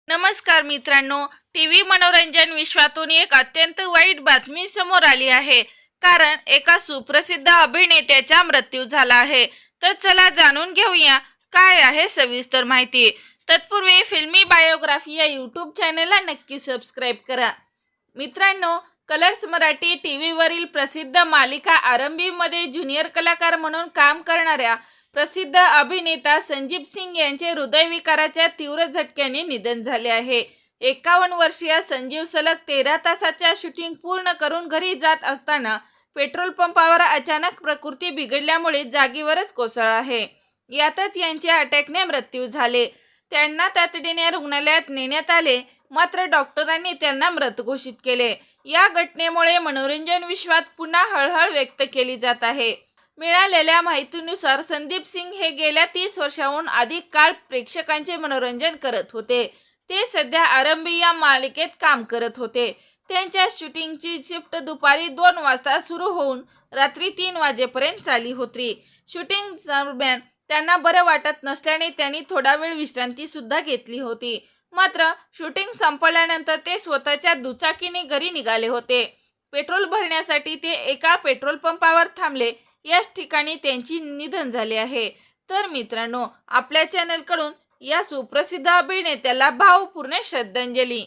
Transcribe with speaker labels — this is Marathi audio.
Speaker 1: नमस्कार मित्रांनो, टीव्ही मनोरंजन विश्वातून एक अत्यंत वाईट बातमी समोर आली आहे. कारण एका सुप्रसिद्ध अभिनेत्याचा मृत्यू झाला आहे. तर चला जाणून घेऊया काय आहे सविस्तर माहिती. तत्पूर्वी फिल्मी बायोग्राफी या यूट्यूब चॅनलला नक्की सबस्क्राईब करा. मित्रांनो, कलर्स मराठी टीव्हीवरील प्रसिद्ध मालिका आरंभीमध्ये ज्युनियर कलाकार म्हणून काम करणाऱ्या प्रसिद्ध अभिनेता संजीव सिंग यांचे हृदयविकाराच्या तीव्र झटक्याने निधन झाले आहे. 51 वर्षीय संजीव सलग 13 तासाच्या शूटिंग पूर्ण करून घरी जात असताना पेट्रोल पंपावर अचानक प्रकृती बिघडल्यामुळे जागेवरच कोसळला आहे. यातच यांच्या अटॅकने मृत्यू झाले. त्यांना तातडीने रुग्णालयात नेण्यात आले, मात्र डॉक्टरांनी त्यांना मृत घोषित केले. या घटनेमुळे मनोरंजन विश्वात पुन्हा हळहळ व्यक्त केली जात आहे. मिळालेल्या माहितीनुसार संदीप सिंग हे गेल्या 30 वर्षांहून अधिक काळ प्रेक्षकांचे मनोरंजन करत होते. ते सध्या आरंभी या मालिकेत काम करत होते. त्यांच्या शूटिंगची शिफ्ट दुपारी 2 वाजता सुरू होऊन रात्री 3 वाजेपर्यंत चालली होती. शूटिंग दरम्यान त्यांना बरं वाटत नसल्याने त्यांनी थोडा वेळ विश्रांती सुद्धा घेतली होती. मात्र शूटिंग संपल्यानंतर ते स्वतःच्या दुचाकीने घरी निघाले होते. पेट्रोल भरण्यासाठी ते एका पेट्रोल पंपावर थांबले. याच ठिकाणी त्यांची निधन झाले आहे. तर मित्रांनो, आपल्या चॅनलकडून या सुप्रसिद्ध अभिनेत्याला भावपूर्ण श्रद्धांजली.